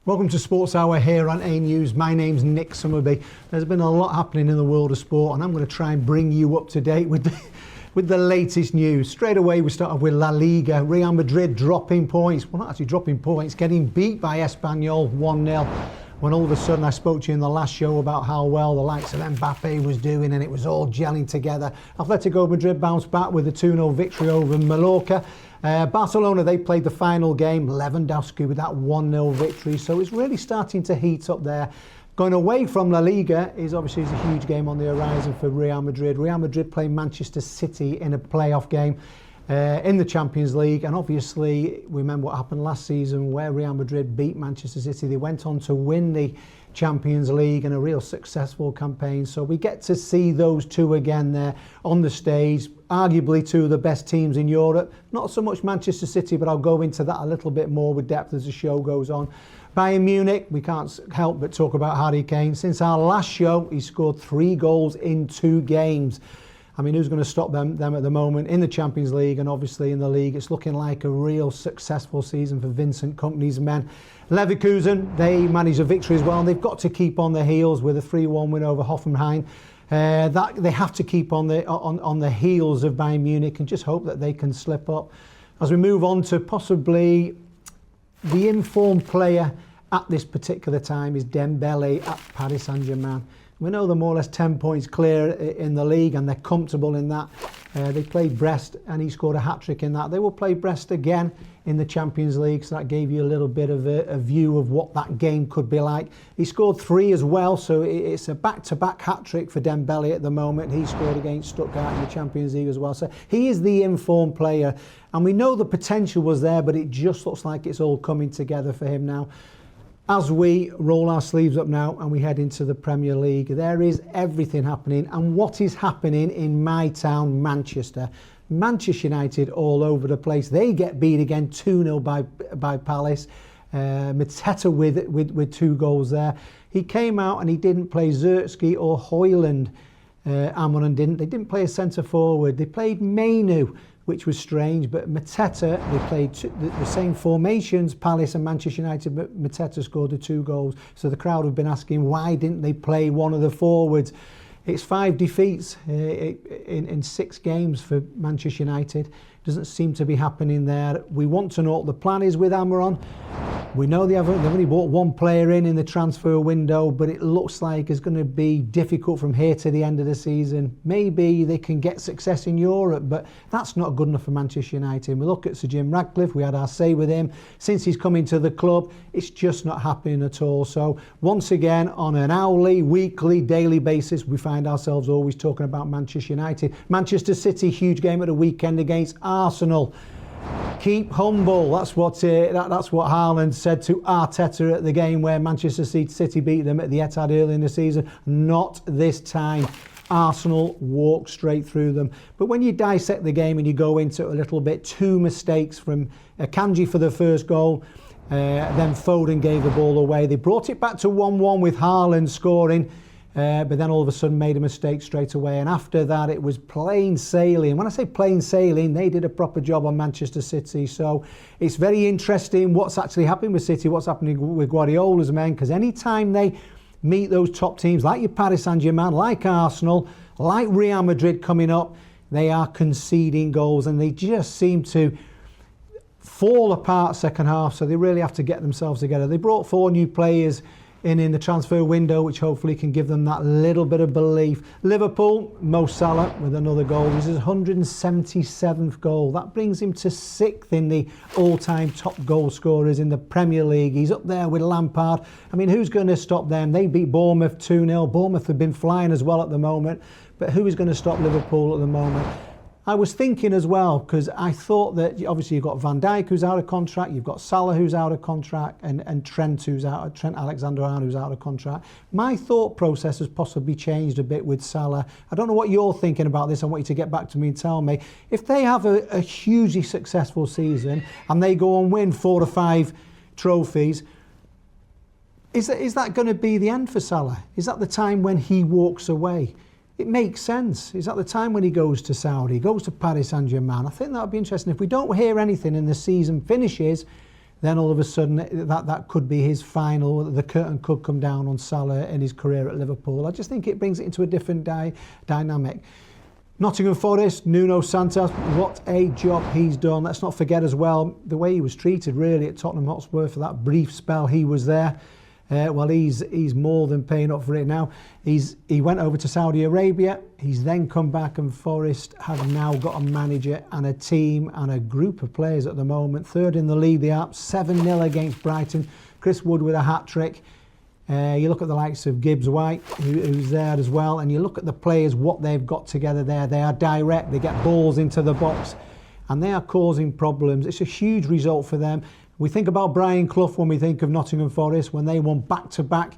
Welcome to Sportshour here on A News. My name's Nick Summerbee. There's been a lot happening in the world of sport, and I'm going to try and bring you up to date with the latest news. Straight away, we start off with La Liga. Real Madrid dropping points. Well, not actually dropping points, getting beat by Espanyol 1-0. When all of a sudden I spoke to you in the last show about how well the likes of Mbappe was doing and it was all gelling together. Atletico Madrid bounced back with a 2-0 victory over Mallorca. Barcelona, they played the final game, Lewandowski with that 1-0 victory. So it's really starting to heat up there. Going away from La Liga is obviously a huge game on the horizon for Real Madrid. Real Madrid play Manchester City in a playoff game in the Champions League, and obviously we remember what happened last season where Real Madrid beat Manchester City. They went on to win the Champions League in a real successful campaign, so we get to see those two again there on the stage, arguably two of the best teams in Europe. Not so much Manchester City, but I'll go into that a little bit more with depth as the show goes on. Bayern Munich, we can't help but talk about Harry Kane. Since our last show, he scored 3 goals in 2 games. I mean, who's going to stop them at the moment in the Champions League and obviously in the league? It's looking like a real successful season for Vincent Kompany's men. Leverkusen, they managed a victory as well, and they've got to keep on their heels with a 3-1 win over Hoffenheim. That they have to keep on the heels of Bayern Munich and just hope that they can slip up. As we move on to possibly the informed player at this particular time is Dembele at Paris Saint-Germain. We know they're more or less 10 points clear in the league and they're comfortable in that. They played Brest and he scored a hat-trick in that. They will play Brest again in the Champions League, so that gave you a little bit of a view of what that game could be like. He scored 3 as well, so it's a back-to-back hat-trick for Dembele at the moment. He scored against Stuttgart in the Champions League as well. So he is the informed player, and we know the potential was there, but it just looks like it's all coming together for him now. As we roll our sleeves up now and we head into the Premier League, there is everything happening. And what is happening in my town, Manchester? Manchester United all over the place. They get beat again 2-0 by Palace. Mateta with 2 goals there. He came out and he didn't play Zertsky or Højlund. Amorim didn't. They didn't play a centre forward. They played Mainu, which was strange, but Mateta, they played the same formations, Palace and Manchester United, but Mateta scored the 2 goals. So the crowd have been asking, why didn't they play one of the forwards? It's 5 defeats in 6 games for Manchester United. Doesn't seem to be happening there. We want to know what the plan is with Amorim. We know they've only bought 1 player in the transfer window, but it looks like it's going to be difficult from here to the end of the season. Maybe they can get success in Europe, but that's not good enough for Manchester United. We look at Sir Jim Ratcliffe, we had our say with him. Since he's come into the club, it's just not happening at all. So once again, on an hourly, weekly, daily basis, we find ourselves always talking about Manchester United. Manchester City, huge game at the weekend against Arsenal. Keep humble. That's what Haaland said to Arteta at the game where Manchester City beat them at the Etihad early in the season. Not this time. Arsenal walked straight through them. But when you dissect the game and you go into it a little bit, 2 mistakes from Akanji for the first goal. Then Foden gave the ball away. They brought it back to 1-1 with Haaland scoring. But then all of a sudden made a mistake straight away, and after that it was plain sailing. When I say plain sailing, they did a proper job on Manchester City. So it's very interesting what's actually happening with City, what's happening with Guardiola's men, because any time they meet those top teams like your Paris Saint-Germain, like Arsenal, like Real Madrid coming up, they are conceding goals and they just seem to fall apart second half. So they really have to get themselves together. They brought 4 new players in the transfer window, which hopefully can give them that little bit of belief. Liverpool, Mo Salah with another goal. This is his 177th goal. That brings him to 6th in the all-time top goal scorers in the Premier League. He's up there with Lampard. I mean, who's going to stop them? They beat Bournemouth 2-0. Bournemouth have been flying as well at the moment. But who is going to stop Liverpool at the moment? I was thinking as well, because I thought that obviously you've got Van Dijk who's out of contract, you've got Salah who's out of contract, and Trent Alexander-Arnold who's out of contract. My thought process has possibly changed a bit with Salah. I don't know what you're thinking about this. I want you to get back to me and tell me. If they have a hugely successful season and they go and win 4 or 5 trophies, is that going to be the end for Salah? Is that the time when he walks away? It makes sense. Is that the time when he goes to Saudi, goes to Paris Saint-Germain? I think that would be interesting. If we don't hear anything and the season finishes, then all of a sudden that could be his final. The curtain could come down on Salah in his career at Liverpool. I just think it brings it into a different dynamic. Nottingham Forest, Nuno Santos, what a job he's done. Let's not forget as well the way he was treated really at Tottenham Hotspur for that brief spell he was there. Well, he's more than paying up for it now. He went over to Saudi Arabia. He's then come back, and Forest have now got a manager and a team and a group of players at the moment. Third in the league, they are 7-0 against Brighton. Chris Wood with a hat-trick. You look at the likes of Gibbs White, who's there as well, and you look at the players, what they've got together there. They are direct, they get balls into the box, and they are causing problems. It's a huge result for them. We think about Brian Clough when we think of Nottingham Forest, when they won back-to-back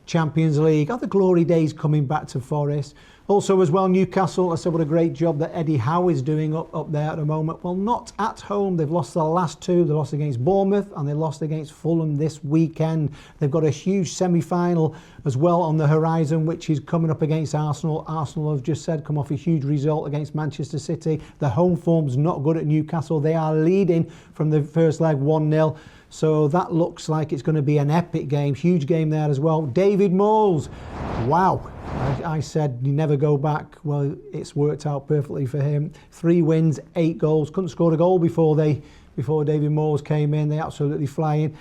Champions League. Are the glory days coming back to Forest? Also as well, Newcastle, I said what a great job that Eddie Howe is doing up there at the moment. Well, not at home. They've lost the last two. They lost against Bournemouth and they lost against Fulham this weekend. They've got a huge semi-final as well on the horizon, which is coming up against Arsenal. Arsenal have just said come off a huge result against Manchester City. The home form's not good at Newcastle. They are leading from the first leg 1-0. So that looks like it's going to be an epic game. Huge game there as well. David Moyes. Wow. I said you never go back. Well, it's worked out perfectly for him. 3 wins, 8 goals. Couldn't score a goal before David Moyes came in. They're absolutely flying.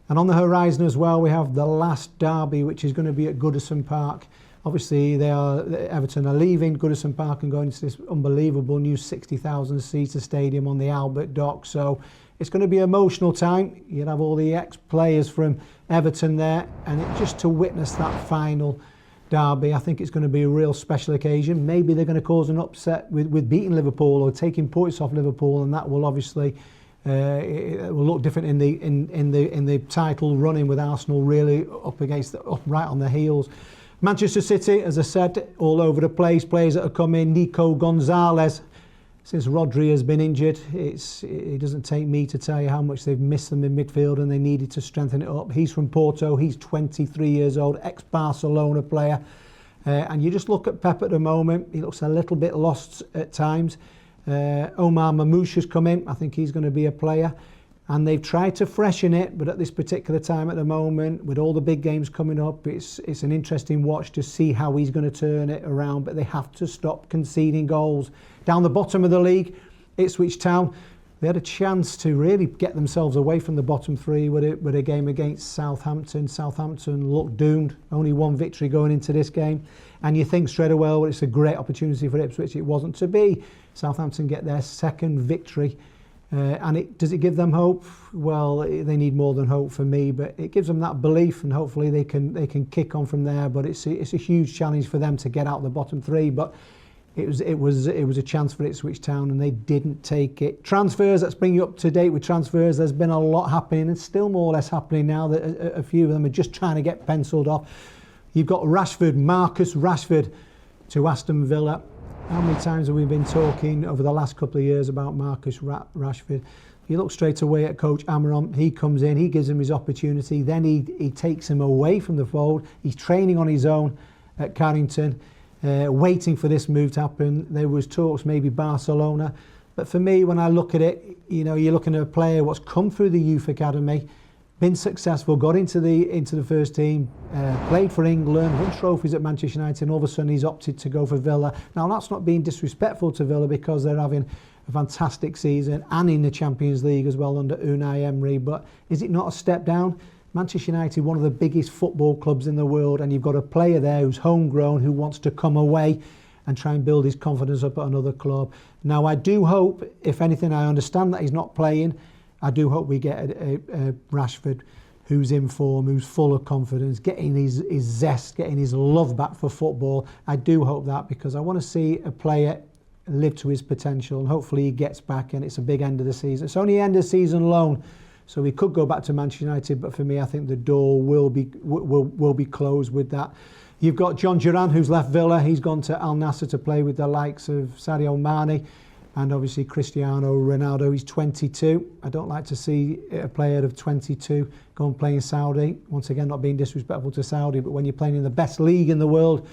And on the horizon as well, we have the last derby, which is going to be at Goodison Park. Obviously, Everton are leaving Goodison Park and going to this unbelievable new 60,000-seater stadium on the Albert Dock. So it's going to be an emotional time. You'll have all the ex-players from Everton there, and just to witness that final derby, I think it's going to be a real special occasion. Maybe they're going to cause an upset with beating Liverpool or taking points off Liverpool, and that will obviously it will look different in the title running with Arsenal really up right on the heels. Manchester City, as I said, all over the place. Players that have come in. Nico Gonzalez. Since Rodri has been injured, it doesn't take me to tell you how much they've missed them in midfield and they needed to strengthen it up. He's from Porto, he's 23 years old, ex-Barcelona player. And you just look at Pep at the moment, he looks a little bit lost at times. Omar Mamouche has come in, I think he's going to be a player. And they've tried to freshen it, but at this particular time at the moment, with all the big games coming up, it's an interesting watch to see how he's going to turn it around. But they have to stop conceding goals. Down the bottom of the league, Ipswich Town, they had a chance to really get themselves away from the bottom 3 with a game against Southampton. Southampton looked doomed, only 1 victory going into this game. And you think straight away, well, it's a great opportunity for Ipswich. It wasn't to be. Southampton get their 2nd victory. And does it give them hope? Well, they need more than hope for me, but it gives them that belief, and hopefully they can kick on from there. But it's a huge challenge for them to get out the bottom 3. But it was a chance for Ipswich Town, and they didn't take it. Transfers. Let's bring you up to date with transfers. There's been a lot happening, and still more or less happening now. That a few of them are just trying to get penciled off. You've got Marcus Rashford to Aston Villa. How many times have we been talking over the last couple of years about Marcus Rashford? You look straight away at Coach Amaron. He comes in, he gives him his opportunity, then he takes him away from the fold. He's training on his own at Carrington, waiting for this move to happen. There was talks maybe Barcelona, but for me, when I look at it, you're looking at a player what's come through the youth academy, been successful, got into the first team, played for England, won trophies at Manchester United, and all of a sudden he's opted to go for Villa. Now that's not being disrespectful to Villa because they're having a fantastic season and in the Champions League as well under Unai Emery, but is it not a step down? Manchester United, one of the biggest football clubs in the world, and you've got a player there who's homegrown, who wants to come away and try and build his confidence up at another club. Now I do hope, if anything, I understand that he's not playing, I do hope we get a Rashford who's in form, who's full of confidence, getting his zest, getting his love back for football. I do hope that, because I want to see a player live to his potential, and hopefully he gets back, and it's a big end of the season. It's only end of season loan, so he could go back to Manchester United, but for me, I think the door will be closed with that. You've got John Duran, who's left Villa. He's gone to Al Nassr to play with the likes of Sadio Mane. And obviously Cristiano Ronaldo, he's 22. I don't like to see a player of 22 go and play in Saudi. Once again, not being disrespectful to Saudi, but when you're playing in the best league in the world,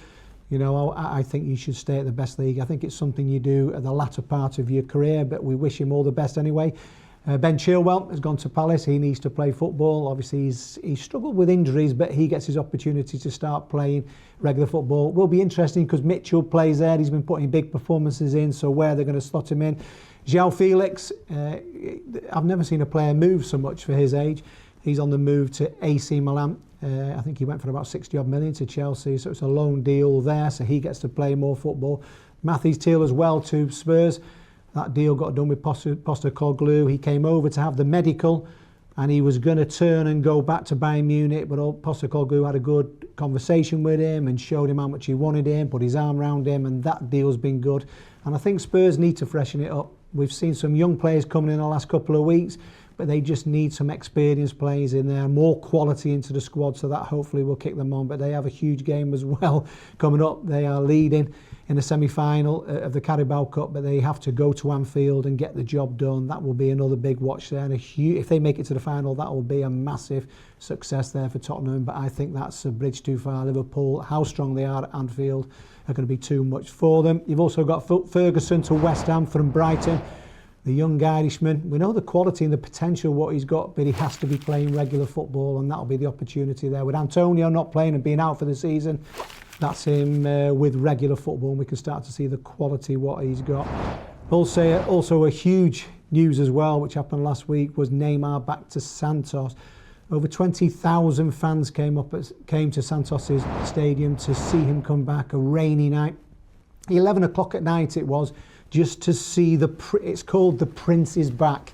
I think you should stay at the best league. I think it's something you do at the latter part of your career, but we wish him all the best anyway. Ben Chilwell has gone to Palace. He needs to play football. Obviously, he's struggled with injuries, but he gets his opportunity to start playing regular football. Will be interesting because Mitchell plays there. He's been putting big performances in, so where they're going to slot him in. João Felix, I've never seen a player move so much for his age. He's on the move to AC Milan. I think he went for about 60 odd million to Chelsea, so it's a loan deal there, so he gets to play more football. Matthews Teal as well to Spurs. That deal got done with Postecoglou. He came over to have the medical, and he was going to turn and go back to Bayern Munich, but Postecoglou had a good conversation with him and showed him how much he wanted him, put his arm around him, and that deal's been good. And I think Spurs need to freshen it up. We've seen some young players coming in the last couple of weeks, but they just need some experienced players in there, more quality into the squad, so that hopefully will kick them on. But they have a huge game as well coming up. They are leading in the semi-final of the Carabao Cup, but they have to go to Anfield and get the job done. That will be another big watch there, and if they make it to the final, that will be a massive success there for Tottenham. But I think that's a bridge too far. Liverpool, how strong they are at Anfield, are going to be too much for them. You've also got Ferguson to West Ham from Brighton. The young Irishman, we know the quality and the potential what he's got, but he has to be playing regular football, and that'll be the opportunity there. With Antonio not playing and being out for the season, that's him with regular football, and we can start to see the quality what he's got. Also a huge news as well, which happened last week, was Neymar back to Santos. Over 20,000 fans came to Santos's stadium to see him come back. A rainy night, 11 o'clock at night it was, just to see it's called The Prince is Back.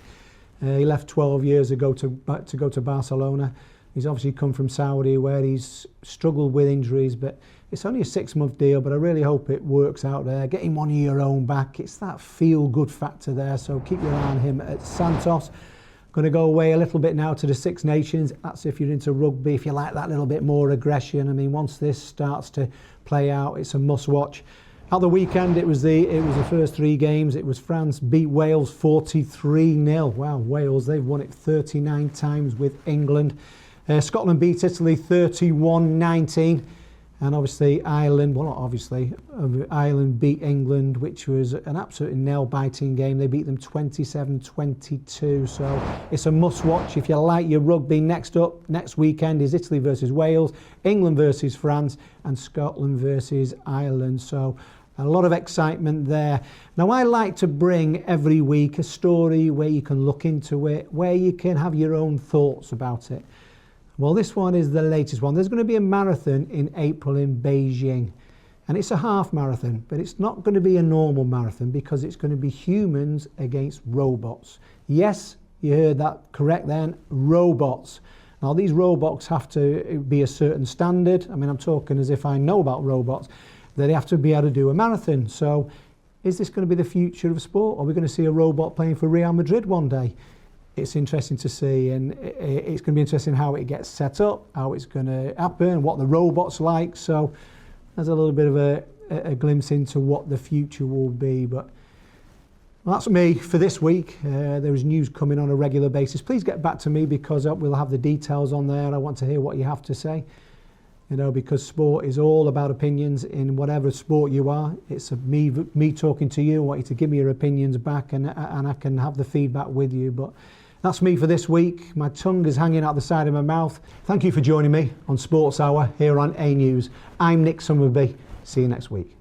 He left 12 years ago to go to Barcelona. He's obviously come from Saudi where he's struggled with injuries, but it's only a 6-month deal, but I really hope it works out there. Getting one of your own back, it's that feel-good factor there, so keep your eye on him at Santos. Going to go away a little bit now to the Six Nations. That's if you're into rugby, if you like that little bit more aggression. I mean, once this starts to play out, it's a must-watch. At the weekend, it was the first 3 games. It was France beat Wales 43-0. Wow, Wales, they've won it 39 times with England. Scotland beat Italy 31-19. And obviously Ireland, well not obviously, Ireland beat England, which was an absolutely nail-biting game. They beat them 27-22. So it's a must-watch if you like your rugby. Next up, next weekend is Italy versus Wales, England versus France, and Scotland versus Ireland. So a lot of excitement there. Now, I like to bring every week a story where you can look into it, where you can have your own thoughts about it. Well, this one is the latest one. There's going to be a marathon in April in Beijing, and it's a half marathon, but it's not going to be a normal marathon because it's going to be humans against robots. Yes, you heard that correct then, robots. Now, these robots have to be a certain standard. I mean, I'm talking as if I know about robots. They have to be able to do a marathon. So is this going to be the future of sport? Are we going to see a robot playing for Real Madrid one day? It's interesting to see, and it's going to be interesting how it gets set up, how it's going to happen, what the robot's like. So there's a little bit of a glimpse into what the future will be. But that's me for this week. There is news coming on a regular basis. Please get back to me because we'll have the details on there. I want to hear what you have to say. You know, because sport is all about opinions in whatever sport you are. It's me talking to you. I want you to give me your opinions back, and I can have the feedback with you. But that's me for this week. My tongue is hanging out the side of my mouth. Thank you for joining me on Sports Hour here on A News. I'm Nick Summerbee. See you next week.